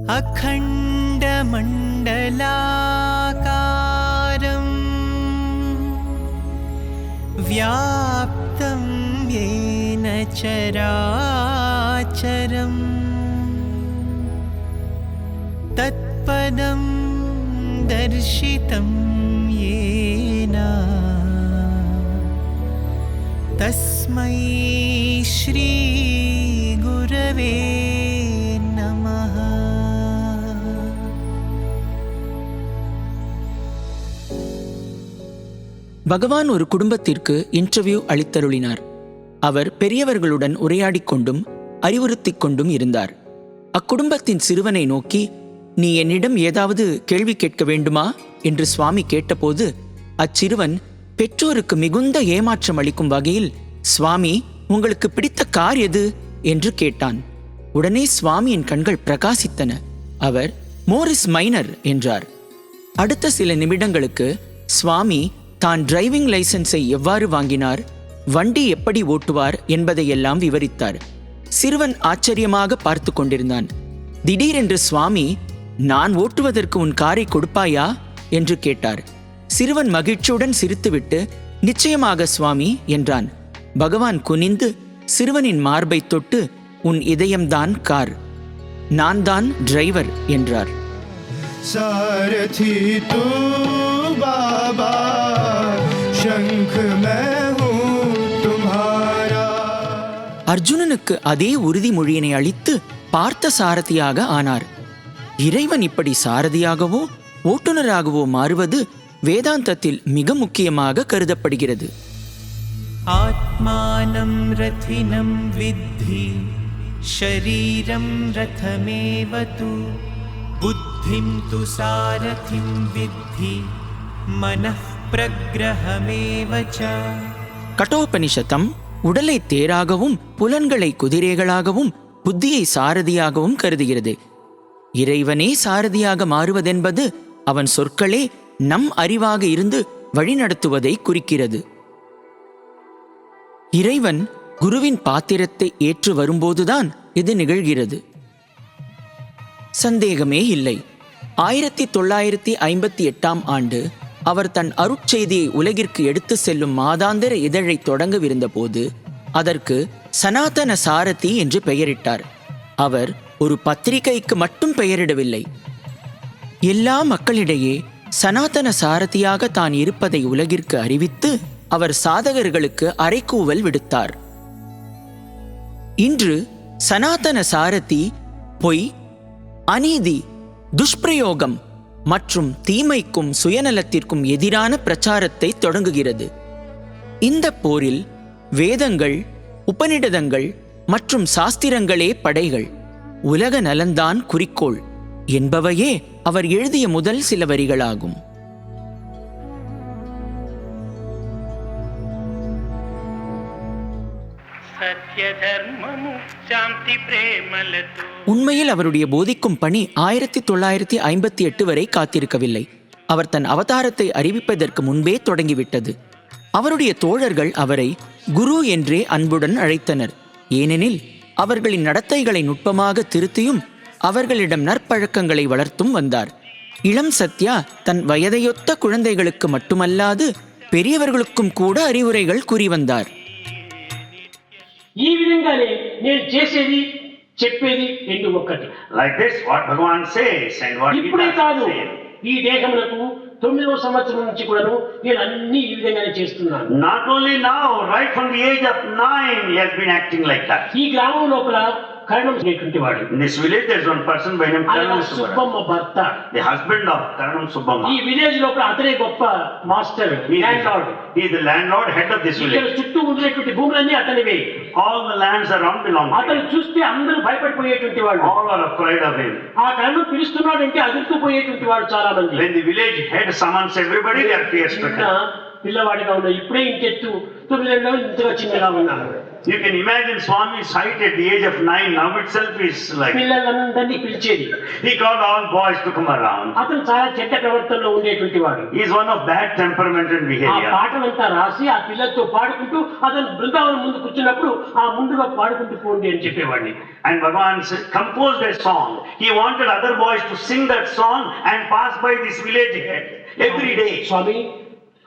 अखण्डमण्डलाकारं व्याप्तं येन चराचरं तत्पदं दर्शितं येन तस्मै श्री गुरवे नमः. பகவான் ஒரு குடும்பத்திற்கு இன்டர்வியூ அளித்தருளினார். அவர் பெரியவர்களுடன் உரையாடிக் கொண்டும் அறிவுறுத்திக் கொண்டும் இருந்தார். அக்குடும்பத்தின் சிறுவனை நோக்கி, நீ என்னிடம் ஏதாவது கேள்வி கேட்க வேண்டுமா என்று சுவாமி கேட்டபோது அச்சிறுவன் பெற்றோருக்கு மிகுந்த ஏமாற்றம் அளிக்கும் வகையில், சுவாமி, உங்களுக்கு பிடித்த கார் எது என்று கேட்டான். உடனே சுவாமியின் கண்கள் பிரகாசித்தன. அவர் மோரிஸ் மைனர் என்றார். அடுத்த சில நிமிடங்களுக்கு சுவாமி தான் டிரைவிங் லைசன்ஸை எவ்வாறு வாங்கினார், வண்டி எப்படி ஓட்டுவார் என்பதையெல்லாம் விவரித்தார். சிறுவன் ஆச்சரியமாக பார்த்து கொண்டிருந்தான். திடீரென்று சுவாமி, நான் ஓட்டுவதற்கு உன் காரை கொடுப்பாயா என்று கேட்டார். சிறுவன் மகிழ்ச்சியுடன் சிரித்துவிட்டு, நிச்சயமாக சுவாமி என்றான். பகவான் குனிந்து சிறுவனின் மார்பை தொட்டு, உன் இதயம்தான் கார், நான் தான் டிரைவர் என்றார். सारथी तू बाबा, शंख मैं हूँ तुम्हारा. அர்ஜுனனுக்கு அதே உறுதிமொழியினை அளித்து பார்த்த சாரதியாக ஆனார். இறைவன் இப்படி சாரதியாகவோ ஓட்டுநராகவோ மாறுவது வேதாந்தத்தில் மிக முக்கியமாக கருதப்படுகிறது. ஆத்மானம் ரதினம் வித்தி ஷரீரம் ரதமேவ து புத்திம் து சாரதிம் வித்தி மனః பிரக்ரஹமேவ ச. கட்டோபனிஷத்தம் உடலை தேராகவும் புலன்களை குதிரைகளாகவும் புத்தியை சாரதியாகவும் கருதுகிறது. இறைவனே சாரதியாக மாறுவதென்பது அவன் சொற்களே நம் அறிவாக இருந்து வழிநடத்துவதை குறிக்கிறது. இறைவன் குருவின் பாத்திரத்தை ஏற்று வரும்போதுதான் இது நிகழ்கிறது. சந்தேகமே இல்லை. 1958 ஆண்டு அவர் தன் அருட்செய்தியை உலகிற்கு எடுத்து செல்லும் மாதாந்திர இதழை தொடங்கவிருந்த போது அதற்கு சனாதன சாரதி என்று பெயரிட்டார். அவர் ஒரு பத்திரிகைக்கு மட்டும் பெயரிடவில்லை. எல்லா மக்களிடையே சனாதன சாரதியாக தான் இருப்பதை உலகிற்கு அறிவித்து அவர் சாதகர்களுக்கு அறைகூவல் விடுத்தார். இன்று சனாதன சாரதி பொய், அநீதி, துஷ்பிரயோகம் மற்றும் தீமைக்கும் சுயநலத்திற்கும் எதிரான பிரச்சாரத்தை தொடங்குகிறது. இந்த போரில் வேதங்கள், உபநிடதங்கள் மற்றும் சாஸ்திரங்களே படைகள், உலக நலன்தான் குறிக்கோள் என்பவையே அவர் எழுதிய முதல் சில வரிகளாகும். உண்மையில் அவருடைய போதிக்கும் பணி 1958 வரை காத்திருக்கவில்லை. அவர் தன் அவதாரத்தை அறிவிப்பதற்கு முன்பே தொடங்கிவிட்டது. அவருடைய தோழர்கள் அவரை குரு என்றே அன்புடன் அழைத்தனர். ஏனெனில் அவர்களின் நடத்தைகளை நுட்பமாக திருத்தியும் அவர்களிடம் நற்பழக்கங்களை வளர்த்தும் வந்தார். இளம் சத்யா தன் வயதையொத்த குழந்தைகளுக்கு மட்டுமல்லாது பெரியவர்களுக்கும் கூட அறிவுரைகள் கூறி வந்தார். ఈ విధంగానే నేను చేసేది చెప్పేది రెండు ఒక్కటి. Like this, what Bhagavan says and what he ఇప్పుడే కాదు, does. ఈ దేహములకు 9వ సంవత్సరం నుంచి కూడాను నేను అన్ని ఈ విధంగానే చేస్తున్నాను. Not only now, right from the age of 9, he has been acting like that. ఈ గ్రామం లోపల కరణం అనేటువంటి వాడు. In this village, there is one person by name Karanam Subbamma భర్త. the husband of Karanam Subbamma. ఈ విలేజ్ లోపల అతనే గొప్ప master, land lord. He is the landlord, head of this ఇక్కడ village. చుట్టూ ఉండేటువంటి భూములన్నీ అతనివే. All the lands around belong to అతను him. చూస్తే అందరూ భయపడిపోయేటువంటి వాడు. All are afraid of him. ఆ కరణం పిలుస్తున్నాడంటే అదుర్తుపోయేటువంటి వాడు చాలా మంది. When the village head summons everybody, they are fear stricken. పిల్లవాడిగా ఉన్న ఇప్పుడే ఇంకెత్తు 9 ఇంతగా చిన్నగా ఉన్నాడు. You can imagine Swami's height at the age of 9 now itself is like. పిల్లలందరినీ పిలిచేది. He called all boys to come around. అతను చాలా చెడ్డ ప్రవర్తనలో ఉండేటువంటి వాడు. He is one of bad temperament and ఆ behavior. పాటలంతా రాసి ఆ పిల్లలతో పాడుకుంటూ అతను బృందావనం ముందు కూర్చున్నప్పుడు ఆ ముందుగా పాడుకుంటూ పోండి అని చెప్పేవాడిని. And Bhagavan composed a song. He wanted other boys to sing that song and pass by this village head every day. స్వామి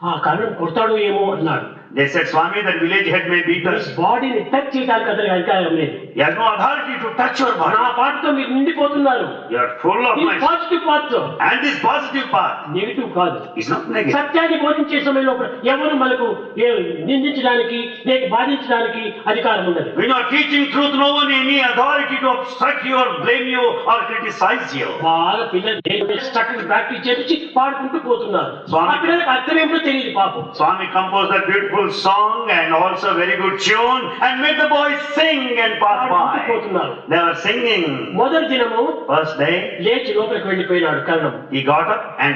ఆ కర్ణం కొడతాడు ఏమో అన్నాడు. They said, Swami, that village head may beat us. బాడీని టచ్ చేయడానికి అతనికి అధికారం లేదు. You have no authority to touch your body. నా పాటతో మీరు నిండిపోతున్నారు. You are full of my. Positive part And this positive part negative కాదు. is not negative. సత్యాన్ని బోధించే సమయంలో ఎవరు మనకు నిందించడానికి లేక బాధించడానికి అధికారం ఉండదు. When you are teaching truth, no one any authority to obstruct you or blame you or criticize you. బాగా పిల్లలు స్ట్రక్చర్ ప్రాక్టీస్ చేసి పాడుకుంటూ పోతున్నారు. స్వామి ఆ పిల్లలకు అర్థం ఏమిటో తెలియదు పాపం. Swami composed that beautiful song and also very good tune and made the boys sing and pass by. They were singing. మొదటి దినము First day, లేచి లోపలికి వెళ్ళిపోయినాడు కర్ణం. he got up and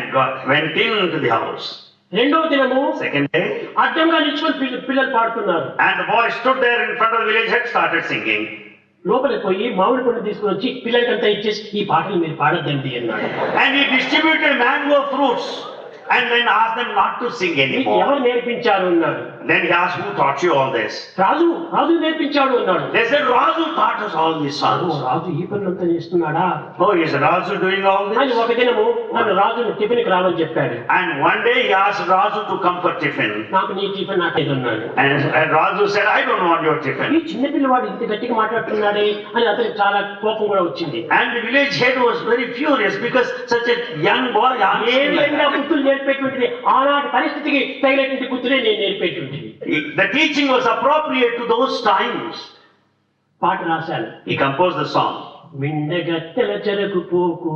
went into the house. రెండవ దినము Second day, అడ్డంగా నిల్చుకొని పిల్లలు పాడుతున్నారు. and the boys stood there in front of the village head, started singing. లోపలికి పోయి మామిడి పండు తీసుకుని వచ్చి పిల్లలకంతా ఇచ్చేసి ఈ పాటలు మీరు పాడొద్దండి అన్నాడు. And he distributed mango fruits and then asked them not to sing మీకు anymore. ఎవరు నేర్పించారు అన్నాడు. Then he asked, who taught you all this? రాజు నేర్పించాడు అన్నాడు. They said, Raju taught us all these songs. రాజు ఈ పనులంతా చేస్తున్నాడా Oh, is Raju doing all అని this? ఒక దినము నన్ను రాజును టిఫిన్కి రామని చెప్పాడు. And one day he asked Raju to come for tiffin. నాకు నీ టిఫిన్ నాకేది అన్నాడు. And Raju said, I don't want your tiffin. ఈ చిన్న పిల్లవాడు ఇంత గట్టిగా మాట్లాడుతున్నాడే అని అతనికి చాలా కోపం కూడా వచ్చింది. And the village head was very furious because such a young boy asked A him like విధంగా that. బుద్ధులు నేర్పేటువంటిది ఆనాటి పరిస్థితికి తగినటువంటి బుద్ధులే నేను నేర్పేటువంటిది. The teaching was appropriate to those times. పాట రాశాను. He composed the song. మిండగత్తెల చెరకు పోకు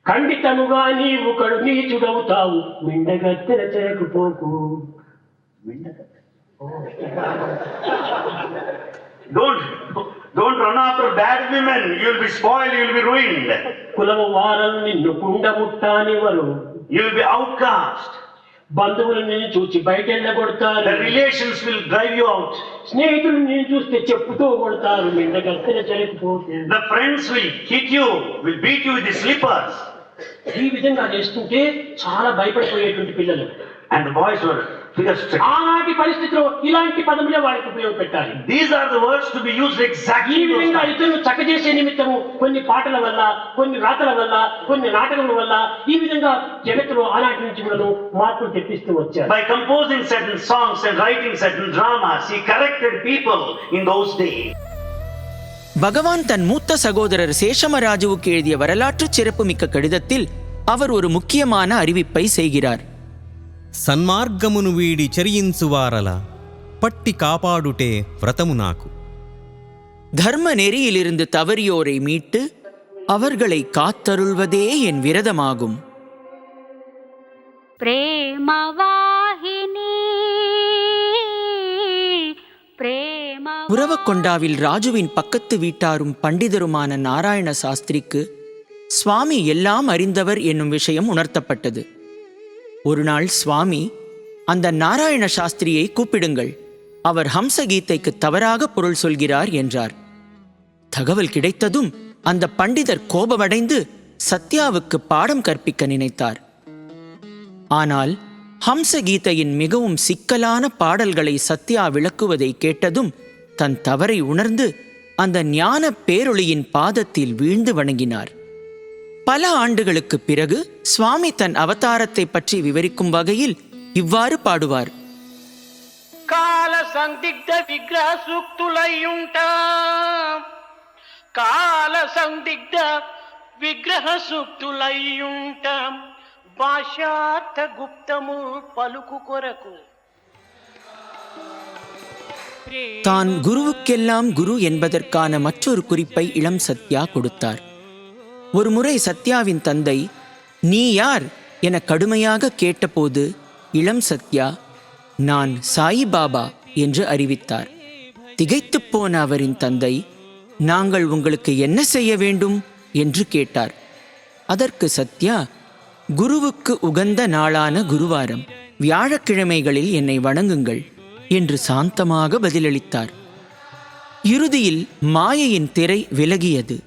ఖండితముగా నీవు కడు నీచుడవుతావు మిండగత్తెల చెరకు పోకు. Don't run after bad women. You'll be spoiled, you'll be ruined. కులము వారలు నిన్ను కుండ ముట్టానివరు You'll be outcast. బంధువులు నిన్ను చూసి బయట వెళ్ళగొడతారు. The relations will drive you out. స్నేహితులు నిన్ను చూస్తే చెప్పుతో కొడతారు మిండగత్తెల చెరకు పోకు. The friends will hit you, will beat you with the slippers. ఈ విధంగా చేస్తుంటే చాలా భయపడిపోయేటువంటి పిల్లలు. And the boys were figure-stricken. ఆనాటి పరిస్థితిలో ఇలాంటి పదములే వారికి ఉపయోగపెట్టాలి. These are the words to be used exactly. ఈ విధంగా ఇతరులు చక్కజేసే నిమిత్తము కొన్ని పాటల వల్ల కొన్ని రాతల వల్ల కొన్ని నాటకముల వల్ల ఈ విధంగా జగత్తులో ఆనాటి నుంచి మనను మార్పులు తెప్పిస్తూ వచ్చారు. By composing certain songs and writing certain dramas, he corrected people in those days. பகவான் தன் மூத்த சகோதரர் சேஷமராஜுவுக்கு எழுதிய வரலாற்று சிறப்புமிக்க கடிதத்தில் அவர் ஒரு முக்கியமான அறிவிப்பை செய்கிறார். సన్మార్గమును వీడి చరించువారల పట్టి కాపాడుటే వ్రతము నాకు. தர்ம நெறியிலிருந்து தவறியோரை மீட்டு அவர்களை காத்தருள்வதே என் விரதமாகும். உறவக்கொண்டாவில் ராஜுவின் பக்கத்து வீட்டாரும் பண்டிதருமான நாராயண சாஸ்திரிக்கு சுவாமி எல்லாம் அறிந்தவர் என்னும் விஷயம் உணர்த்தப்பட்டது. ஒரு நாள் சுவாமி, அந்த நாராயண சாஸ்திரியை கூப்பிடுங்கள், அவர் ஹம்சகீதைக்கு தவறாக பொருள் சொல்கிறார் என்றார். தகவல் கிடைத்ததும் அந்த பண்டிதர் கோபமடைந்து சத்யாவுக்கு பாடம் கற்பிக்க நினைத்தார். ஆனால் ஹம்சகீதையின் மிகவும் சிக்கலான பாடல்களை சத்யா விளக்குவதை கேட்டதும் தன் தவறை உணர்ந்து அந்த ஞான பேரொளியின் பாதத்தில் வீழ்ந்து வணங்கினார். பல ஆண்டுகளுக்கு பிறகு சுவாமி தன் அவதாரத்தை பற்றி விவரிக்கும் வகையில் இவ்வாறு பாடுவார். కాల సందిగ్ధ విగ్రహ సూక్తులయ్యుంటాం కాల సందిగ్ధ విగ్రహ సూక్తులయ్యుంటాం భాషార్థ గుప్తము పలుకు కొరకు. தான் குருவுக்கெல்லாம் குரு என்பதற்கான மற்றொரு குறிப்பை இளம் சத்யா கொடுத்தார். ஒருமுறை சத்யாவின் தந்தை நீ யார் என கடுமையாக கேட்டபோது இளம் சத்யா நான் சாயிபாபா என்று அறிவித்தார். திகைத்துப் போன அவரின் தந்தை நாங்கள் உங்களுக்கு என்ன செய்ய வேண்டும் என்று கேட்டார். அதற்கு சத்யா, குருவுக்கு உகந்த நாளான குருவாரம் வியாழக்கிழமைகளில் என்னை வணங்குங்கள், என்று சாந்தமாக பதிலளித்தார். இறுதியில் மாயையின் திரை விலகியது.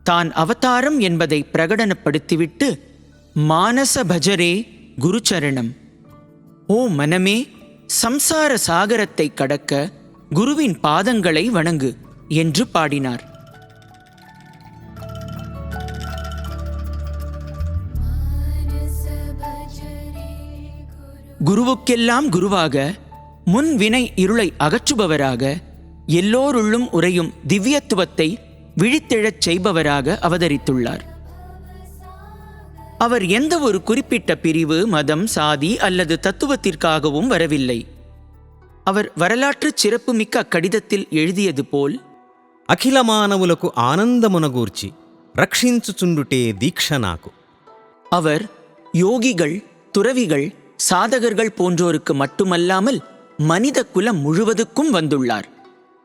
தான் அவதாரம் என்பதை பிரகடனப்படுத்திவிட்டு, மானச பஜரே குருச்சரணம், ஓ மனமே, சம்சார சாகரத்தை கடக்க குருவின் பாதங்களை வணங்கு என்று பாடினார். குருவுக்கெல்லாம் குருவாக, முன் வினை இருளை அகற்றுபவராக, எல்லோருள்ளும் உறையும் திவ்யத்துவத்தை விழித்தெழச் செய்பவராக அவதரித்துள்ளார். அவர் எந்த ஒரு குறிப்பிட்ட பிரிவு, மதம், சாதி அல்லது தத்துவத்திற்காகவும் வரவில்லை. அவர் வரலாற்று சிறப்புமிக்க அக்கடிதத்தில் எழுதியது போல், అఖిల మానవులకు ఆనందమునగూర్చి రక్షించుచుండుటే దీక్ష నాకు. அவர் யோகிகள், துறவிகள், சாதகர்கள் போன்றோருக்கு மட்டுமல்லாமல் மனித குலம் முழுவதுக்கும் வந்துள்ளார்.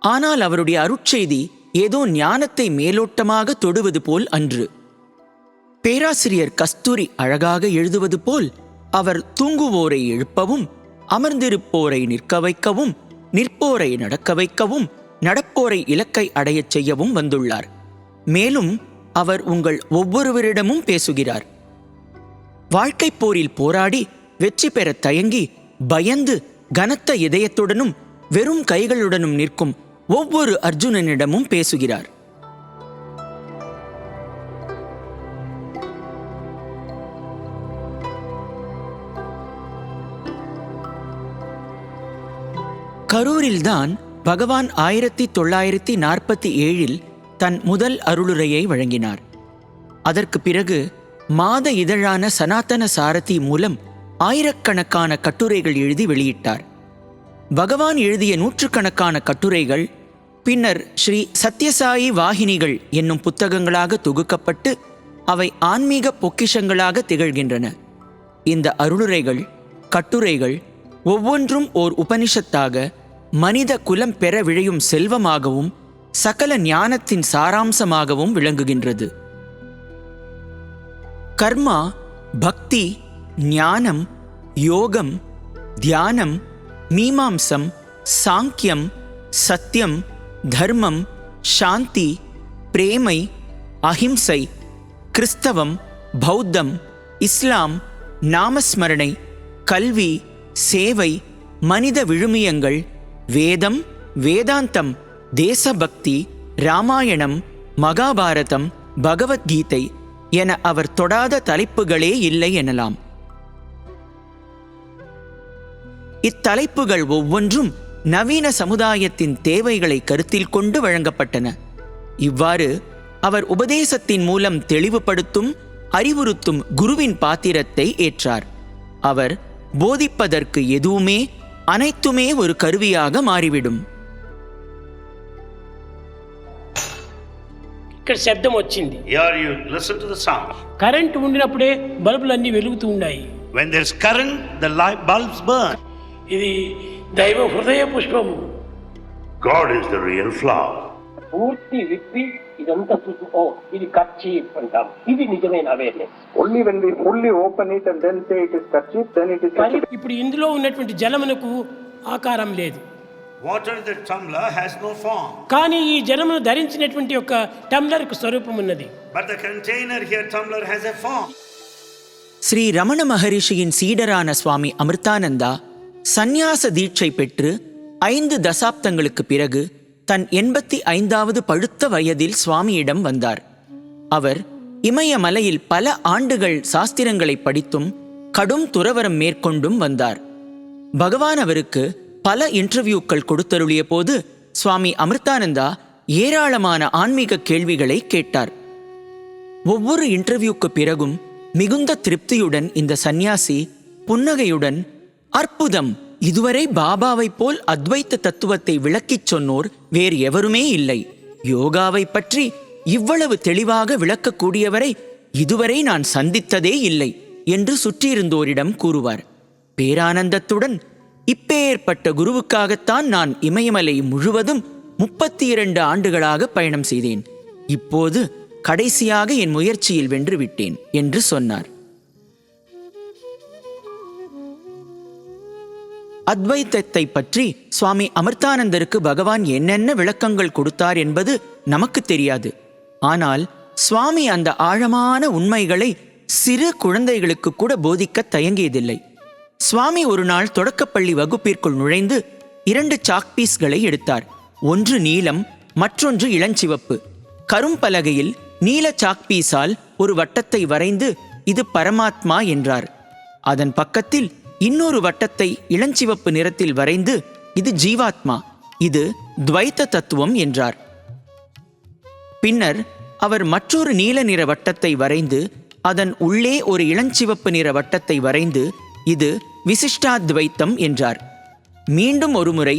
ஆனால் அவருடைய அருட்செய்தி ஏதோ ஞானத்தை மேலோட்டமாக தொடுவது போல் அன்று. பேராசிரியர் கஸ்தூரி அழகாக எழுதுவது போல், அவர் தூங்குவோரை எழுப்பவும், அமர்ந்திருப்போரை நிற்க வைக்கவும், நிற்போரை நடக்க வைக்கவும், நடப்போரை இலக்கை அடையச் செய்யவும் வந்துள்ளார். மேலும் அவர் உங்கள் ஒவ்வொருவரிடமும் பேசுகிறார். வாழ்க்கைப் போரில் போராடி வெற்றி பெற தயங்கி, பயந்து, கனத்த இதயத்துடனும் வெறும் கைகளுடனும் நிற்கும் ஒவ்வொரு அர்ஜுனனிடமும் பேசுகிறார். கரூரில்தான் பகவான் 1947 தன் முதல் அருளுரையை வழங்கினார். அதற்கு பிறகு மாத இதழான சனாதன சாரதி மூலம் ஆயிரக்கணக்கான கட்டுரைகள் எழுதி வெளியிட்டார். பகவான் எழுதிய நூற்றுக்கணக்கான கட்டுரைகள் பின்னர் ஸ்ரீ சத்யசாயி வாகினிகள் என்னும் புத்தகங்களாக தொகுக்கப்பட்டு அவை ஆன்மீக பொக்கிஷங்களாக திகழ்கின்றன. இந்த அருளுரைகள், கட்டுரைகள் ஒவ்வொன்றும் ஓர் உபனிஷத்தாக, மனித குலம் பெற விழையும் செல்வமாகவும் சகல ஞானத்தின் சாராம்சமாகவும் விளங்குகின்றது. கர்மா, பக்தி, ஞானம், யோகம், தியானம், மீமாம்சம், சாங்கியம், சத்தியம், தர்மம், சாந்தி, பிரேமை, அஹிம்சை, கிறிஸ்தவம், பௌத்தம், இஸ்லாம், நாமஸ்மரணை, கல்வி, சேவை, மனித விழுமியங்கள், வேதம், வேதாந்தம், தேசபக்தி, ராமாயணம், மகாபாரதம், பகவத்கீதை என அவர் தொடாத தலைப்புகளே இல்லை எனலாம். இத்தலைப்புகள் ஒவ்வொன்றும் நவீன சமுதாயத்தின் தேவைகளை கருத்தில் கொண்டு வழங்கப்பட்டன. இவ்வாறு அவர் உபதேசத்தின் மூலம் தெளிவுபடுத்தும், அறிவுறுத்தும் குருவின் பாத்திரத்தை ஏற்றார். அவர் போதிப்பதற்கு எதுவுமே, அனைத்துமே ஒரு கருவியாக மாறிவிடும். ఇక్కడ శబ్దం వచ్చింది. Here you listen to the sound. Current ఉండినప్పుడే బల్బులన్నీ వెలుగుతూ ఉన్నాయి. When there is current, the light bulbs burn. ఇది దైవ హృదయ పుష్పము. God is the real flower. పూర్తి విప్పి ఇదంతా చూసి, ఓ ఇది కర్చీఫ్ అంటాం. ఇది నిజమైన awareness. Only when we fully open it and then say it is kerchief, then it is కానీ kerchief. ఇప్పుడు ఇందులో ఉన్నటువంటి జలమునకు ఆకారం లేదు. Water in the tumbler has no form. కానీ ఈ జలమును ధరించినటువంటి ఒక టంబ్లర్కు స్వరూపం ఉన్నది. But the container here, tumbler, has a form. Sri Ramana மகரிஷியின் சீடரான சுவாமி அமிர்தானந்தா சந்நியாச தீட்சை பெற்று 5 தசாப்தங்களுக்கு பிறகு தன் 85வது பழுத்த வயதில் சுவாமியிடம் வந்தார். அவர் இமயமலையில் பல ஆண்டுகள் சாஸ்திரங்களை படித்தும் கடும் துறவரம் மேற்கொண்டும் வந்தார். பகவான் அவருக்கு பல இன்டர்வியூக்கள் கொடுத்தருளிய போது சுவாமி அமிர்தானந்தா ஏராளமான ஆன்மீக கேள்விகளை கேட்டார். ஒவ்வொரு இன்டர்வியூக்கு பிறகும் மிகுந்த திருப்தியுடன் இந்த சந்நியாசி புன்னகையுடன், அற்புதம், இதுவரை பாபாவை போல் அத்வைத்த தத்துவத்தை விளக்கிச் சொன்னோர் வேறு எவருமே இல்லை. யோகாவை பற்றி இவ்வளவு தெளிவாக விளக்கக்கூடியவரை இதுவரை நான் சந்தித்ததே இல்லை என்று சுற்றியிருந்தோரிடம் கூறுவார். பேரானந்தத்துடன், இப்பேற்பட்ட குருவுக்காகத்தான் நான் இமயமலை முழுவதும் 32 ஆண்டுகளாக பயணம் செய்தேன். இப்போது கடைசியாக என் முயற்சியில் வென்றுவிட்டேன் என்று சொன்னார். அத்வைத்தத்தை பற்றி சுவாமி அமிர்தானந்தருக்கு பகவான் என்னென்ன விளக்கங்கள் கொடுத்தார் என்பது நமக்கு தெரியாது. ஆனால் சுவாமி அந்த ஆழமான உண்மைகளை சிறு குழந்தைகளுக்கு கூட போதிக்க தயங்கியதில்லை. சுவாமி ஒரு நாள் தொடக்கப்பள்ளி வகுப்பிற்குள் நுழைந்து 2 சாக்பீஸ்களை எடுத்தார். ஒன்று நீலம், மற்றொன்று இளஞ்சிவப்பு. கரும்பலகையில் நீல சாக்பீஸால் ஒரு வட்டத்தை வரைந்து இது பரமாத்மா என்றார். அதன் பக்கத்தில் இன்னொரு வட்டத்தை இளஞ்சிவப்பு நிறத்தில் வரைந்து இது ஜீவாத்மா, இது துவைத்த தத்துவம் என்றார். பின்னர் அவர் மற்றொரு நீல நிற வட்டத்தை வரைந்து அதன் உள்ளே ஒரு இளஞ்சிவப்பு நிற வட்டத்தை வரைந்து இது விசிஷ்டாத்வைத்தம் என்றார். மீண்டும் ஒருமுறை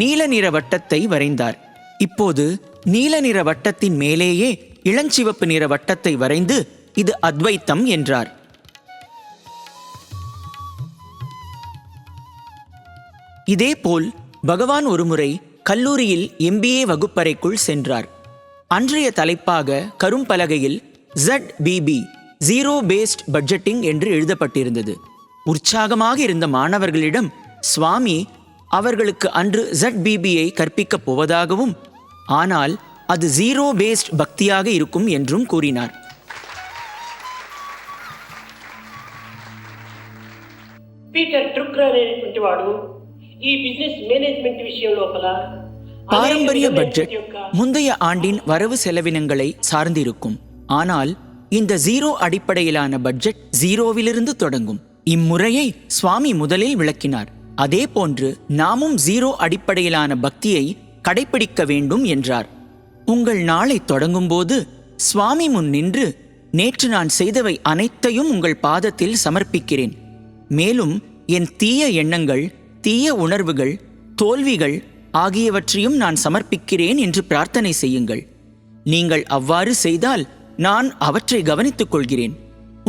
நீல நிற வட்டத்தை வரைந்தார். இப்போது நீல நிற வட்டத்தின் மேலேயே இளஞ்சிவப்பு நிற வட்டத்தை வரைந்து இது அத்வைத்தம் என்றார். இதேபோல் பகவான் ஒருமுறை கல்லூரியில் MBA வகுப்பறைக்குள் சென்றார். அன்றைய தலைப்பாக கரும்பலகையில் ZBB ஜீரோ பேஸ்ட் பட்ஜெட்டிங் என்று எழுதப்பட்டிருந்தது. உற்சாகமாக இருந்த மாணவர்களிடம் சுவாமி அவர்களுக்கு அன்று ZBBயை கற்பிக்கப் போவதாகவும், ஆனால் அது ஜீரோ பேஸ்ட் பக்தியாக இருக்கும் என்றும் கூறினார். పీటర్ డ్రుక్కర్ అనేటువంటి వాడు ఈ బిజినెస్ మేనేజ్మెంట్ విషయం లోపల பாரம்பரிய பட்ஜெட் முந்தைய ஆண்டின் வரவு செலவினங்களை சார்ந்திருக்கும். ஆனால் இந்த ஜீரோ அடிப்படையிலான பட்ஜெட் ஜீரோவிலிருந்து தொடங்கும். இம்முறையை சுவாமி முதலில் விளக்கினார். அதே போன்று நாமும் ஜீரோ அடிப்படையிலான பக்தியை கடைபிடிக்க வேண்டும் என்றார். உங்கள் நாளை தொடங்கும் போது சுவாமி முன் நின்று நேற்று நான் செய்தவை அனைத்தையும் உங்கள் பாதத்தில் சமர்ப்பிக்கிறேன். மேலும் என் தீய எண்ணங்கள், தீய உணர்வுகள், தோல்விகள் ஆகியவற்றையும் நான் சமர்ப்பிக்கிறேன் என்று பிரார்த்தனை செய்யுங்கள். நீங்கள் அவ்வாறு செய்தால் நான் அவற்றை கவனித்துக் கொள்கிறேன்.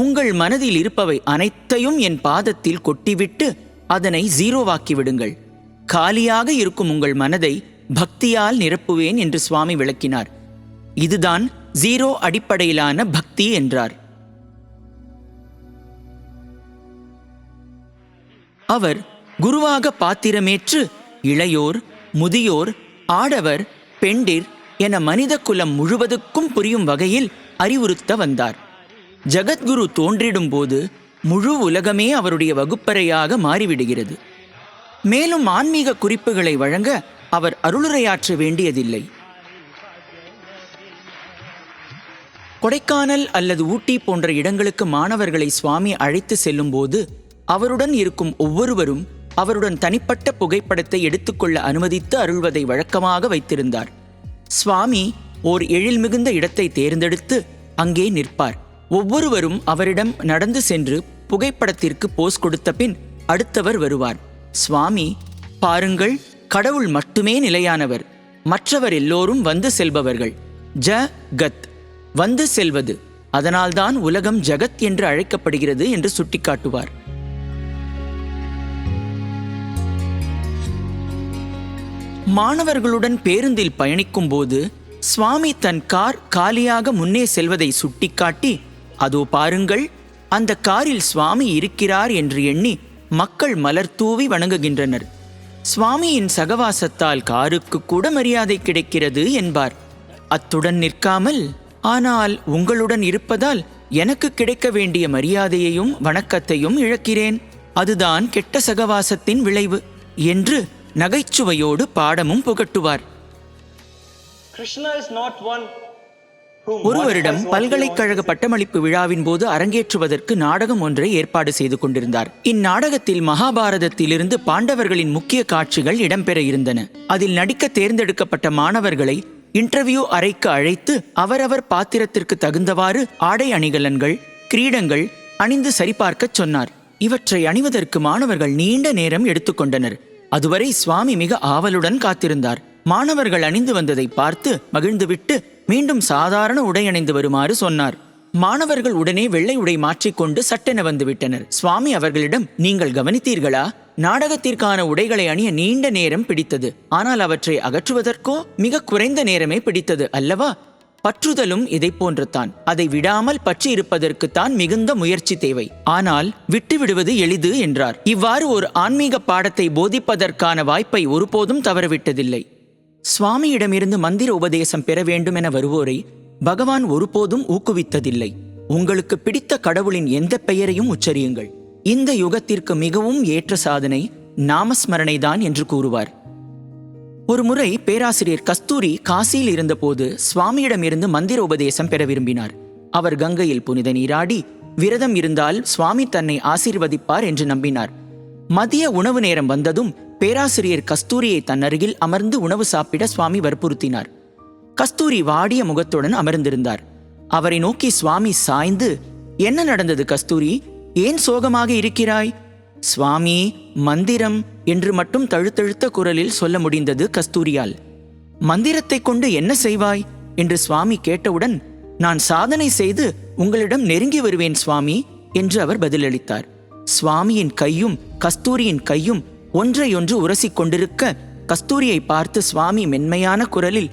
உங்கள் மனதில் இருப்பவை அனைத்தையும் என் பாதத்தில் கொட்டிவிட்டு அதனை ஜீரோவாக்கி விடுங்கள். காலியாக இருக்கும் உங்கள் மனதை பக்தியால் நிரப்புவேன் என்று சுவாமி விளக்கினார். இதுதான் ஜீரோ அடிப்படையிலான பக்தி என்றார். அவர் குருவாக பாத்திரமேற்று இளையோர், முதியோர், ஆடவர், பெண்டிர் என மனித குலம் முழுவதுக்கும் புரியும் வகையில் அறிவுறுத்த வந்தார். ஜகத்குரு தோன்றிடும் போது முழு உலகமே அவருடைய வகுப்பறையாக மாறிவிடுகிறது. மேலும் ஆன்மீக குறிப்புகளை வழங்க அவர் அருளுரையாற்ற வேண்டியதில்லை. கொடைக்கானல் அல்லது ஊட்டி போன்ற இடங்களுக்கு மாணவர்களை சுவாமி அழைத்து செல்லும் போது அவருடன் இருக்கும் ஒவ்வொருவரும் அவருடன் தனிப்பட்ட புகைப்படத்தை எடுத்துக்கொள்ள அனுமதித்து அருள்வதை வழக்கமாக வைத்திருந்தார். சுவாமி ஓர் எழில் மிகுந்த இடத்தை தேர்ந்தெடுத்து அங்கே நிற்பார். ஒவ்வொருவரும் அவரிடம் நடந்து சென்று புகைப்படத்திற்கு போஸ் கொடுத்த பின் அடுத்தவர் வருவார். சுவாமி, பாருங்கள், கடவுள் மட்டுமே நிலையானவர், மற்றவர் எல்லோரும் வந்து செல்பவர்கள். ஜகத் வந்து செல்வது, அதனால்தான் உலகம் ஜகத் என்று அழைக்கப்படுகிறது என்று சுட்டிக்காட்டுவார். மாணவர்களுடன் பேருந்தில் பயணிக்கும் போது சுவாமி தன் கார் காலியாக முன்னே செல்வதை சுட்டிக்காட்டி, அதோ பாருங்கள், அந்த காரில் சுவாமி இருக்கிறார் என்று எண்ணி மக்கள் மலர் தூவி வணங்குகின்றனர். சுவாமியின் சகவாசத்தால் காருக்கு கூட மரியாதை கிடைக்கிறது என்பார். அத்துடன் நிற்காமல், ஆனால் உங்களுடன் இருப்பதால் எனக்கு கிடைக்க வேண்டிய மரியாதையையும் வணக்கத்தையும் இழக்கிறேன், அதுதான் கெட்ட சகவாசத்தின் விளைவு என்று நகைச்சுவையோடு பாடமும் புகட்டுவார். ஒருவரிடம் பல்கலைக்கழக பட்டமளிப்பு விழாவின் போது அரங்கேற்றுவதற்கு நாடகம் ஒன்றை ஏற்பாடு செய்து கொண்டிருந்தார். இந்நாடகத்தில் மகாபாரதத்திலிருந்து பாண்டவர்களின் முக்கிய காட்சிகள் இடம்பெற இருந்தன. அதில் நடிக்க தேர்ந்தெடுக்கப்பட்ட மாணவர்களை இன்டர்வியூ அறைக்கு அழைத்து அவரவர் பாத்திரத்திற்கு தகுந்தவாறு ஆடை அணிகலன்கள், கிரீடங்கள் அணிந்து சரிபார்க்கச் சொன்னார். இவற்றை அணிவதற்கு மாணவர்கள் நீண்ட நேரம் எடுத்துக்கொண்டனர். அதுவரை சுவாமி மிக ஆவலுடன் காத்திருந்தார். மாணவர்கள் அணிந்து வந்ததை பார்த்து மகிழ்ந்துவிட்டு மீண்டும் சாதாரண உடை அணிந்து வருமாறு சொன்னார். மாணவர்கள் உடனே வெள்ளை உடை மாற்றிக்கொண்டு சட்டென வந்துவிட்டனர். சுவாமி அவர்களிடம், நீங்கள் கவனித்தீர்களா? நாடகத்திற்கான உடைகளை அணிய நீண்ட நேரம் பிடித்தது, ஆனால் அவற்றை அகற்றுவதற்கோ மிக குறைந்த நேரமே பிடித்தது அல்லவா? பற்றுதலும் இதை போன்றுதான். அதை விடாமல் பற்றி இருப்பதற்குத்தான் மிகுந்த முயற்சி தேவை. ஆனால் விட்டுவிடுவது எளிது என்றார். இவ்வாறு ஒரு ஆன்மீக பாடத்தை போதிப்பதற்கான வாய்ப்பை ஒருபோதும் தவறவிட்டதில்லை. சுவாமியிடமிருந்து மந்திர உபதேசம் பெற வேண்டும் என வருவோரை பகவான் ஒருபோதும் ஊக்குவித்ததில்லை. உங்களுக்கு பிடித்த கடவுளின் எந்த பெயரையும் உச்சரியுங்கள். இந்த யுகத்திற்கு மிகவும் ஏற்ற சாதனை நாமஸ்மரணைதான் என்று கூறுவார். ஒருமுறை பேராசிரியர் கஸ்தூரி காசியில் இருந்தபோது சுவாமியிடமிருந்து மந்திர உபதேசம் பெற விரும்பினார். அவர் கங்கையில் புனித நீராடி விரதம் இருந்தால் சுவாமி தன்னை ஆசீர்வதிப்பார் என்று நம்பினார். மதிய உணவு நேரம் வந்ததும் பேராசிரியர் கஸ்தூரியை தன்னருகில் அமர்ந்து உணவு சாப்பிட சுவாமி வற்புறுத்தினார். கஸ்தூரி வாடிய முகத்துடன் அமர்ந்திருந்தார். அவரை நோக்கி சுவாமி சாய்ந்து, என்ன நடந்தது கஸ்தூரி, ஏன் சோகமாக இருக்கிறாய்? சுவாமி, மந்திரம் என்று மட்டும் தழுத்தழுத்த குரலில் சொல்ல முடிந்தது கஸ்தூரியால். மந்திரத்தை கொண்டு என்ன செய்வாய் என்று சுவாமி கேட்டவுடன், நான் சாதனை செய்து உங்களிடம் நெருங்கி வருவேன் சுவாமி என்று அவர் பதிலளித்தார். சுவாமியின் கையும் கஸ்தூரியின் கையும் ஒன்றையொன்று உரசிக் கொண்டிருக்க கஸ்தூரியை பார்த்து சுவாமி மென்மையான குரலில்,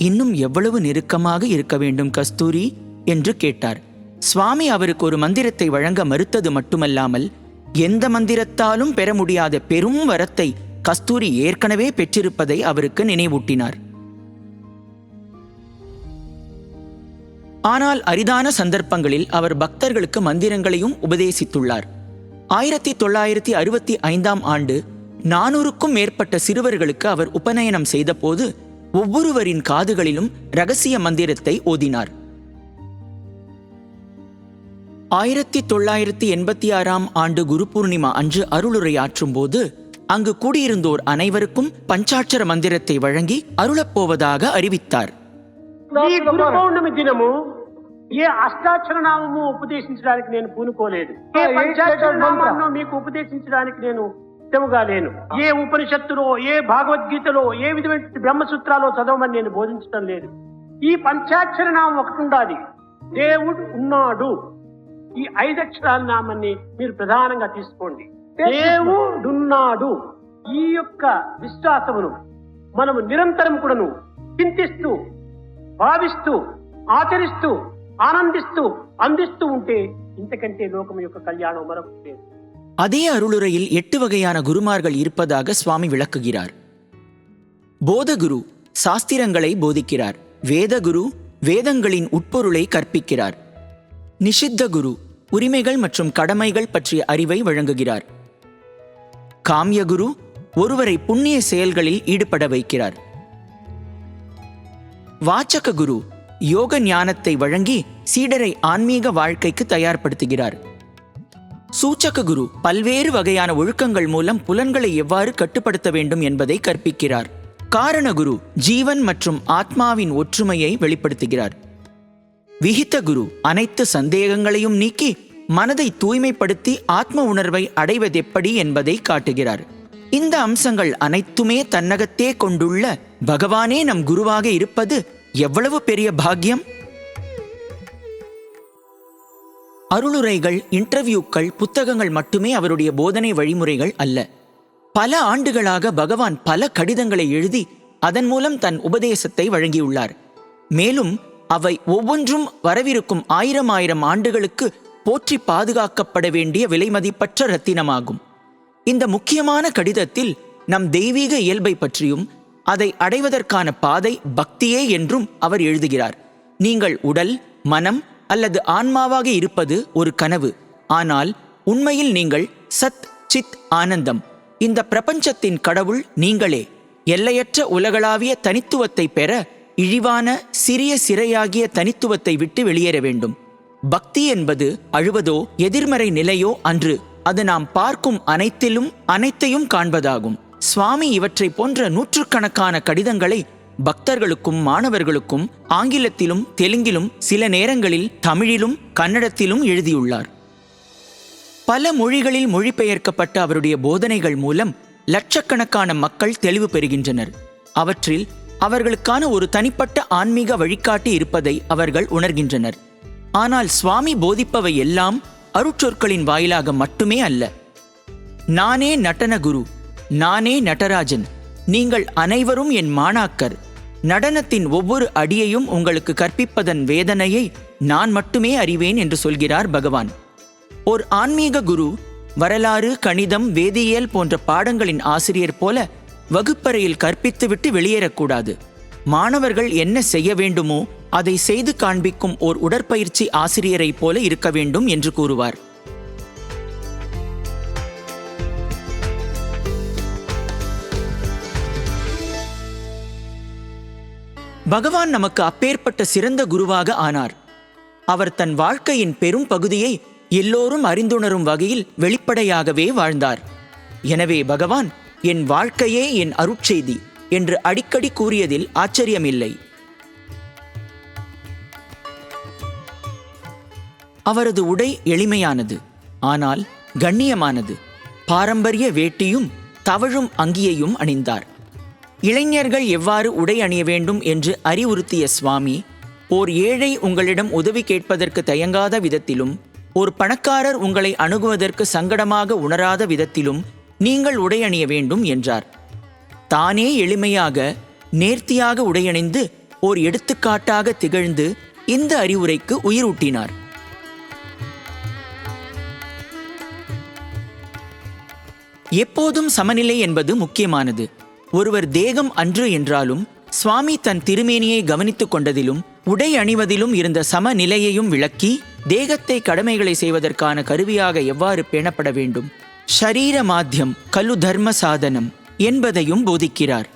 இன்னும் எவ்வளவு நெருக்கமாக இருக்க வேண்டும் கஸ்தூரி என்று கேட்டார். சுவாமி அவருக்கு ஒரு மந்திரத்தை வழங்க மறுத்தது மட்டுமல்லாமல் எந்த மந்திரத்தாலும் பெற முடியாத பெரும் வரத்தை கஸ்தூரி ஏற்கனவே பெற்றிருப்பதை அவருக்கு நினைவூட்டினார். ஆனால் அரிதான சந்தர்ப்பங்களில் அவர் பக்தர்களுக்கு மந்திரங்களையும் உபதேசித்துள்ளார். 1965 ஆண்டு 400க்கும் மேற்பட்ட சிறுவர்களுக்கு அவர் உபநயனம் செய்தபோது ஒவ்வொருவரின் காதுகளிலும் இரகசிய மந்திரத்தை ஓதினார். 1986 ஆண்டு குரு பூர்ணிமா அன்று அருளுரையாற்றும் போது அங்கு கூடியிருந்தோர் அனைவருக்கும் பஞ்சாட்சர மந்திரத்தை வழங்கி அருளப்போவதாக அறிவித்தார். ఈ గురు పౌర్ణమి దినము ఏ అష్టాక్షర నామము ఉపదేశించడానికి నేను పూనుకోలేదు. ఏ పంచాక్షర నామాన్ని మీకు ఉపదేశించడానికి నేను సిద్ధముగా లేను. ఏ ఉపనిషత్తులో, ఏ భగవద్గీతలో, ఏ విధమైన బ్రహ్మసూత్రాలో చదవమని నేను బోధించడం లేదు. ఈ పంచాక్షర నామం ఒకటి ఉండాలి. దేవుడు ఉన్నాడు. ఈ 5 అక్షరాల నామాన్ని మీరు ప్రధానంగా తీసుకోండి. దేవుడున్నాడు. ఈ యొక్క విశ్వాసమును మనము నిరంతరం కూడాను చింతిస్తూ, భావిస్తూ, ఆచరిస్తూ, ఆనందిస్తూ, అందిస్తూ ఉంటే ఇంతకంటే లోకం యొక్క కళ్యాణం మరొకటి లేదు. அதே அருளுரையில் 8 வகையான குருமார்கள் இருப்பதாக சுவாமி விளக்குகிறார். போதகுரு சாஸ்திரங்களை போதிக்கிறார். வேதகுரு வேதங்களின் உட்பொருளை கற்பிக்கிறார். நிஷித்த குரு உரிமைகள் மற்றும் கடமைகள் பற்றிய அறிவை வழங்குகிறார். காமியகுரு ஒருவரை புண்ணிய செயல்களில் ஈடுபட வைக்கிறார். வாச்சக குரு யோக ஞானத்தை வழங்கி சீடரை ஆன்மீக வாழ்க்கைக்கு தயார்படுத்துகிறார். சூச்சக குரு பல்வேறு வகையான ஒழுக்கங்கள் மூலம் புலன்களை எவ்வாறு கட்டுப்படுத்த வேண்டும் என்பதை கற்பிக்கிறார். காரண குரு ஜீவன் மற்றும் ஆத்மாவின் ஒற்றுமையை வெளிப்படுத்துகிறார். விஹித குரு அனைத்து சந்தேகங்களையும் நீக்கி மனதை தூய்மைப்படுத்தி ஆத்ம உணர்வை அடைவதெப்படி என்பதை காட்டுகிறார். இந்த அம்சங்கள் அனைத்துமே தன்னகத்தே கொண்டுள்ள பகவானே நம் குருவாக இருப்பது எவ்வளவு பெரிய பாக்கியம்! அருளுரைகள், இன்டர்வியூக்கள், புத்தகங்கள் மட்டுமே அவருடைய போதனை வழிமுறைகள் அல்ல. பல ஆண்டுகளாக பகவான் பல கடிதங்களை எழுதி அதன் மூலம் தன் உபதேசத்தை வழங்கியுள்ளார். மேலும் அவை ஒவ்வொன்றும் வரவிருக்கும் 1000 ஆண்டுகளுக்கு போற்றி பாதுகாக்கப்பட வேண்டிய விலைமதிப்பற்ற ரத்தினமாகும். இந்த முக்கியமான கடிதத்தில் நம் தெய்வீக இயல்பை பற்றியும் அதை அடைவதற்கான பாதை பக்தியே என்றும் அவர் எழுதுகிறார். நீங்கள் உடல், மனம் அல்லது ஆன்மாவாக இருப்பது ஒரு கனவு. ஆனால் உண்மையில் நீங்கள் சத் சித் ஆனந்தம். இந்த பிரபஞ்சத்தின் கடவுள் நீங்களே. எல்லையற்ற உலகளாவிய தனித்துவத்தை பெற இழிவான சிறிய சிறையாகிய தனித்துவத்தை விட்டு வெளியேற வேண்டும். பக்தி என்பது அழுவதோ எதிர்மறை நிலையோ அன்று. அது நாம் பார்க்கும் அனைத்தையும் காண்பதாகும். சுவாமி இவற்றை போன்ற நூற்றுக்கணக்கான கடிதங்களை பக்தர்களுக்கும் மாணவர்களுக்கும் ஆங்கிலத்திலும் தெலுங்கிலும் சில நேரங்களில் தமிழிலும் கன்னடத்திலும் எழுதியுள்ளார். பல மொழிகளில் மொழிபெயர்க்கப்பட்ட அவருடைய போதனைகள் மூலம் லட்சக்கணக்கான மக்கள் தெளிவு பெறுகின்றனர். அவற்றில் அவர்களுக்கான ஒரு தனிப்பட்ட ஆன்மீக வழிகாட்டி இருப்பதை அவர்கள் உணர்கின்றனர். ஆனால் சுவாமி போதிப்பவை எல்லாம் அருட்சொற்களின் வாயிலாக மட்டுமே அல்ல. நானே நடன குரு, நானே நடராஜன், நீங்கள் அனைவரும் என் மாணாக்கர், நடனத்தின் ஒவ்வொரு அடியையும் உங்களுக்கு கற்பிப்பதன் வேதனையை நான் மட்டுமே அறிவேன் என்று சொல்கிறார் பகவான். ஓர் ஆன்மீக குரு வரலாறு, கணிதம், வேதியியல் போன்ற பாடங்களின் ஆசிரியர் போல வகுப்பறையில் கற்பித்துவிட்டு வெளியேறக்கூடாது. மாணவர்கள் என்ன செய்ய வேண்டுமோ அதை செய்து காண்பிக்கும் ஓர் உடற்பயிற்சி ஆசிரியரைப் போல இருக்க வேண்டும் என்று கூறுவார். பகவான் நமக்கு அப்பேற்பட்ட சிறந்த குருவாக ஆனார். அவர் தன் வாழ்க்கையின் பெரும் பகுதியை எல்லோரும் அறிந்துணரும் வகையில் வெளிப்படையாகவே வாழ்ந்தார். எனவே பகவான் என் வாழ்க்கையே என் அருட்செய்தி என்று அடிக்கடி கூறியதில் ஆச்சரியமில்லை. அவரது உடை எளிமையானது, ஆனால் கண்ணியமானது. பாரம்பரிய வேட்டியும் தவழும் அங்கியையும் அணிந்தார். இளைஞர்கள் எவ்வாறு உடை அணிய வேண்டும் என்று அறிவுறுத்திய சுவாமி, ஓர் ஏழை உங்களிடம் உதவி கேட்பதற்கு தயங்காத விதத்திலும், ஒரு பணக்காரர் உங்களை அணுகுவதற்கு சங்கடமாக உணராத விதத்திலும் நீங்கள் உடை அணிய வேண்டும் என்றார். தானே எளிமையாக நேர்த்தியாக உடையணிந்து ஓர் எடுத்துக்காட்டாக திகழ்ந்து இந்த அறிவுரைக்கு உயிரூட்டினார். எப்போதும் சமநிலை என்பது முக்கியமானது. ஒருவர் தேகம் அன்று என்றாலும் சுவாமி தன் திருமேனியை கவனித்துக் கொண்டதிலும் உடை அணிவதிலும் இருந்த சமநிலையையும் விளக்கி, தேகத்தை கடமைகளை செய்வதற்கான கருவியாக எவ்வாறு பேணப்பட வேண்டும், ஷரீர மாத்தியம் கலு தர்ம சாதனம் என்பதையும் போதிக்கிறார்.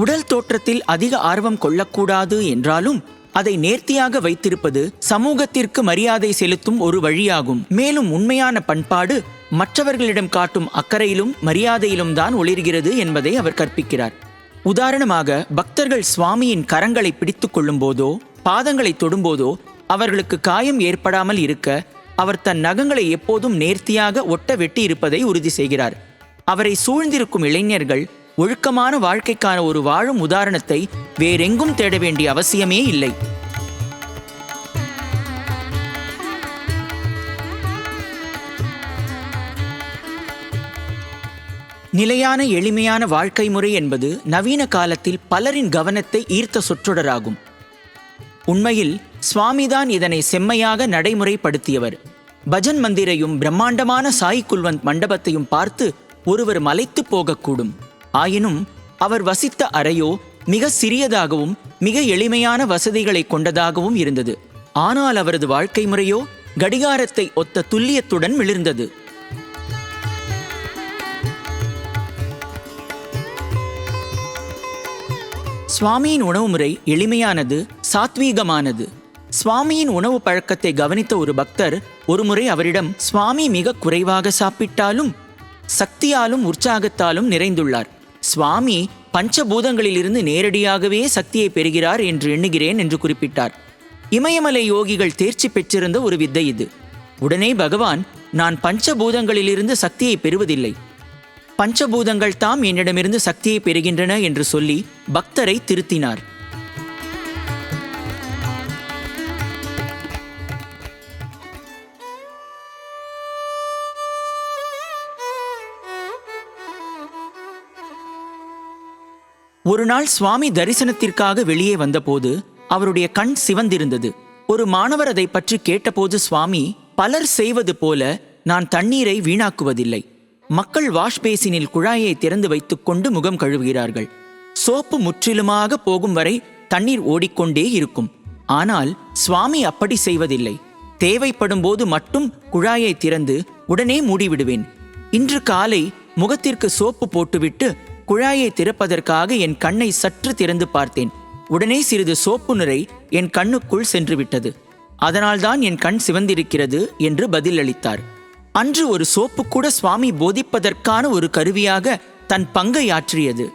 உடல் தோற்றத்தில் அதிக ஆர்வம் கொள்ளக்கூடாது என்றாலும் அதை நேர்த்தியாக வைத்திருப்பது சமூகத்திற்கு மரியாதை செலுத்தும் ஒரு வழியாகும். மேலும் உண்மையான பண்பாடு மற்றவர்களிடம் காட்டும் அக்கறையிலும் மரியாதையிலும் தான் ஒளிர்கிறது என்பதை அவர் கற்பிக்கிறார். உதாரணமாக, பக்தர்கள் சுவாமியின் கரங்களை பிடித்து கொள்ளும் போதோ பாதங்களை தொடும்போதோ அவர்களுக்கு காயம் ஏற்படாமல் இருக்க அவர் தன் நகங்களை எப்போதும் நேர்த்தியாக ஒட்ட வெட்டி இருப்பதை உறுதி செய்கிறார். அவரை சூழ்ந்திருக்கும் இளைஞர்கள் ஒழுக்கமான வாழ்க்கைக்கான ஒரு வாழும் உதாரணத்தை வேறெங்கும் தேட வேண்டிய அவசியமே இல்லை. நிலையான எளிமையான வாழ்க்கை முறை என்பது நவீன காலத்தில் பலரின் கவனத்தை ஈர்த்த சொற்றொடராகும். உண்மையில் சுவாமிதான் இதனை செம்மையாக நடைமுறைப்படுத்தியவர். பஜன் மந்திரையும் பிரம்மாண்டமான சாய் குல்வந்த் மண்டபத்தையும் பார்த்து ஒருவர் மலைத்து போகக்கூடும். ஆயினும் அவர் வசித்த அறையோ மிக சிறியதாகவும் மிக எளிமையான வசதிகளை கொண்டதாகவும் இருந்தது. ஆனால் அவரது வாழ்க்கை முறையோ கடிகாரத்தை ஒத்த துல்லியத்துடன் மிளிர்ந்தது. சுவாமியின் உணவு முறை எளிமையானது, சாத்வீகமானது. சுவாமியின் உணவு பழக்கத்தை கவனித்த ஒரு பக்தர் ஒருமுறை அவரிடம், சுவாமி மிக குறைவாக சாப்பிட்டாலும் சக்தியாலும் உற்சாகத்தாலும் நிறைந்துள்ளார். சுவாமி பஞ்சபூதங்களிலிருந்து நேரடியாகவே சக்தியை பெறுகிறார் என்று எண்ணுகிறேன் என்று குறிப்பிட்டார். இமயமலை யோகிகள் தேர்ச்சி பெற்றிருந்த ஒரு வித்தை இது. உடனே பகவான், நான் பஞ்சபூதங்களிலிருந்து சக்தியை பெறுவதில்லை, பஞ்சபூதங்கள் தாம் என்னிடமிருந்து சக்தியை பெறுகின்றன என்று சொல்லி பக்தரை திருத்தினார். ஒரு நாள் சுவாமி தரிசனத்திற்காக வெளியே வந்தபோது அவருடைய கண் சிவந்திருந்தது. ஒரு மாணவர் அதை பற்றி கேட்டபோது சுவாமி, பலர் செய்வது போல நான் தண்ணீரை வீணாக்குவதில்லை. மக்கள் வாஷ் பேசினில் குழாயை திறந்து வைத்துக்கொண்டு முகம் கழுவுகிறார்கள். சோப்பு முற்றிலுமாக போகும் வரை தண்ணீர் ஓடிக்கொண்டே இருக்கும். ஆனால் சுவாமி அப்படி செய்வதில்லை. தேவைப்படும் போது மட்டும் குழாயை திறந்து உடனே மூடிவிடுவேன். இன்று காலை முகத்திற்கு சோப்பு போட்டுவிட்டு குழாயை திறப்பதற்காக என் கண்ணை சற்று திறந்து பார்த்தேன். உடனே சிறிது சோப்பு நிறை என் கண்ணுக்குள் சென்று விட்டது. அதனால்தான் என் கண் சிவந்திருக்கிறது என்று பதில் அளித்தார். அன்று ஒரு சோப்பு கூட சுவாமி போதிப்பதற்கான ஒரு கருவியாக தன் பங்கை ஆற்றியது.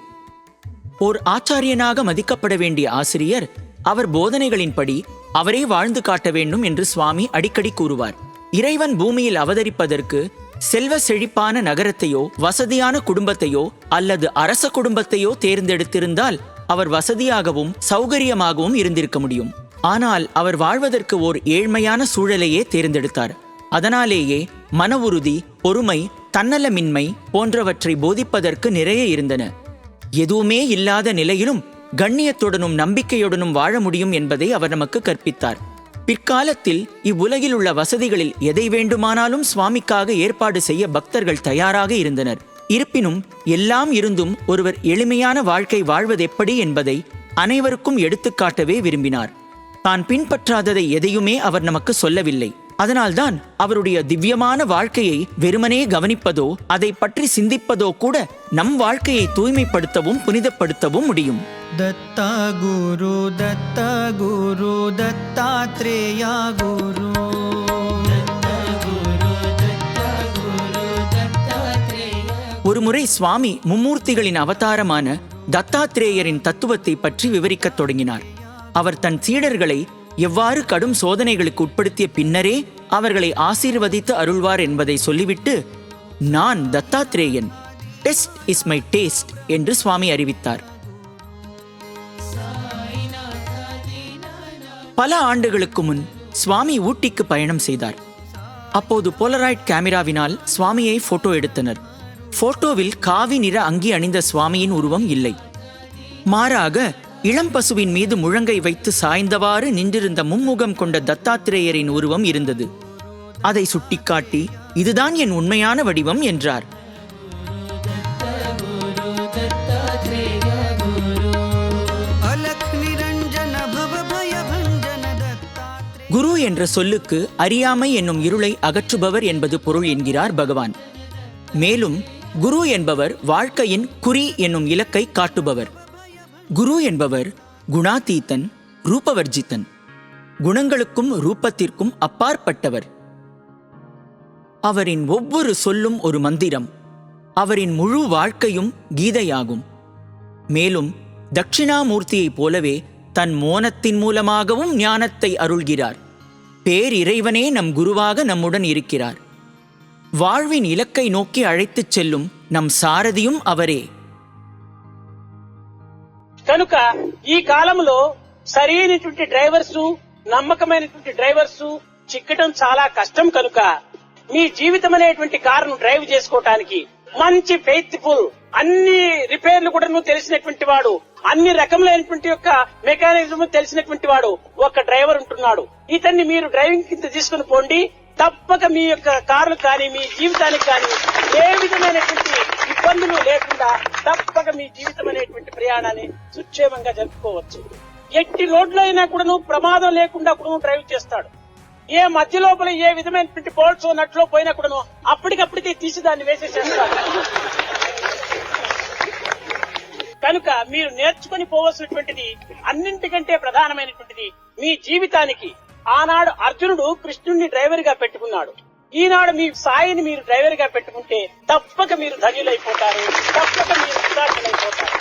ஓர் ஆச்சாரியனாக மதிக்கப்பட வேண்டிய ஆசிரியர் அவர் போதனைகளின்படி அவரே வாழ்ந்து காட்ட வேண்டும் என்று சுவாமி அடிக்கடி கூறுவார். இறைவன் பூமியில் அவதரிப்பதற்கு செல்வ செழிப்பான நகரத்தையோ வசதியான குடும்பத்தையோ அல்லது அரச குடும்பத்தையோ தேர்ந்தெடுத்திருந்தால் அவர் வசதியாகவும் சௌகரியமாகவும் இருந்திருக்க முடியும். ஆனால் அவர் வாழ்வதற்கு ஓர் ஏழ்மையான சூழலையே தேர்ந்தெடுத்தார். அதனாலேயே மன உறுதி, பொறுமை, தன்னலமின்மை போன்றவற்றை போதிப்பதற்கு நிறைய இருந்தன. எதுவுமே இல்லாத நிலையிலும் கண்ணியத்துடனும் நம்பிக்கையுடனும் வாழ முடியும் என்பதை அவர் நமக்கு கற்பித்தார். பிற்காலத்தில் இவ்வுலகில் உள்ள வசதிகளில் எதை வேண்டுமானாலும் சுவாமிக்காக ஏற்பாடு செய்ய பக்தர்கள் தயாராக இருந்தனர். இருப்பினும் எல்லாம் இருந்தும் ஒருவர் எளிமையான வாழ்க்கை வாழ்வதெப்படி என்பதை அனைவருக்கும் எடுத்துக்காட்டவே விரும்பினார். தான் பின்பற்றாததை எதையுமே அவர் நமக்கு சொல்லவில்லை. அதனால்தான் அவருடைய திவ்யமான வாழ்க்கையை வெறுமனே கவனிப்பதோ அதை பற்றி சிந்திப்பதோ கூட நம் வாழ்க்கையை தூய்மைப்படுத்தவும் புனிதப்படுத்தவும் முடியும். दत्ता गुरु दत्तात्रेया गुरु. ஒருமுறை சுவாமி மும்மூர்த்திகளின் அவதாரமான தத்தாத்ரேயரின் தத்துவத்தை பற்றி விவரிக்கத் தொடங்கினார். அவர் தன் சீடர்களை எவ்வாறு கடும் சோதனைகளுக்கு உட்படுத்திய பின்னரே அவர்களை ஆசீர்வதித்து அருள்வார் என்பதை சொல்லிவிட்டு, நான் Dattatreyan, test is my taste என்று சுவாமி அறிவித்தார். பல ஆண்டுகளுக்கு முன் சுவாமி ஊட்டிக்கு பயணம் செய்தார். அப்போது போலராய்ட் கேமராவினால் சுவாமியை போட்டோ எடுத்தனர். போட்டோவில் காவி நிற அங்கி அணிந்த சுவாமியின் உருவம் இல்லை. மாறாக இளம் பசுவின் மீது முழங்கை வைத்து சாய்ந்தவாறு நின்றிருந்த மும்முகம் கொண்ட தத்தாத்திரேயரின் உருவம் இருந்தது. அதை சுட்டிக்காட்டி, இதுதான் என் உண்மையான வடிவம் என்றார். குரு என்ற சொல்லுக்கு அறியாமை என்னும் இருளை அகற்றுபவர் என்பது பொருள் என்கிறார் பகவான். மேலும் குரு என்பவர் வாழ்க்கையின் குறி என்னும் இலக்கை காட்டுபவர். குரு என்பவர் குணாதீதன், ரூபவர்ஜிதன், குணங்களுக்கும் ரூபத்திற்கும் அப்பாற்பட்டவர். அவரின் ஒவ்வொரு சொல்லும் ஒரு மந்திரம். அவரின் முழு வாழ்க்கையும் கீதையாகும். மேலும் தட்சிணாமூர்த்தியைப் போலவே தன் மோனத்தின் மூலமாகவும் ஞானத்தை அருள்கிறார். பேரிறைவனே நம் குருவாக நம்முடன் இருக்கிறார். வாழ்வின் இலக்கை நோக்கி அழைத்துச் செல்லும் நம் சாரதியும் அவரே. కనుక ఈ కాలంలో సరైనటువంటి డ్రైవర్స్, నమ్మకమైనటువంటి డ్రైవర్స్ చిక్కటం చాలా కష్టం. కనుక మీ జీవితం అనేటువంటి కారును డ్రైవ్ చేసుకోవటానికి మంచి ఫెయిత్ఫుల్, అన్ని రిపేర్లు కూడా తెలిసినటువంటి వాడు, అన్ని రకములైనటువంటి యొక్క మెకానిజం తెలిసినటువంటి వాడు ఒక డ్రైవర్ ఉంటున్నాడు. ఇతన్ని మీరు డ్రైవింగ్ కింద తీసుకుని పోండి. తప్పక మీ యొక్క కారు కానీ మీ జీవితానికి కానీ ఏ విధమైనటువంటి ఇబ్బందులు లేకుండా తప్పక మీ జీవితం అనేటువంటి ప్రయాణాన్ని సుక్షేమంగా జరుపుకోవచ్చు. ఎట్టి రోడ్లో అయినా కూడా ప్రమాదం లేకుండా కూడా డ్రైవ్ చేస్తాడు. ఏ మధ్య లోపల ఏ విధమైనటువంటి బోల్ట్స్ నట్లో పోయినా కూడా అప్పటికప్పటికే తీసి దాన్ని వేసేసేస్తాడు. కనుక మీరు నేర్చుకుని పోవలసినటువంటిది అన్నింటికంటే ప్రధానమైనటువంటిది మీ జీవితానికి. ఆనాడు అర్జునుడు కృష్ణుడిని డ్రైవర్ గా పెట్టుకున్నాడు. ఈనాడు మీ సాయిని మీరు డ్రైవర్ గా పెట్టుకుంటే తప్పక మీరు ధన్యులైపోతారు, తప్పక మీరు కృతార్థులైపోతారు.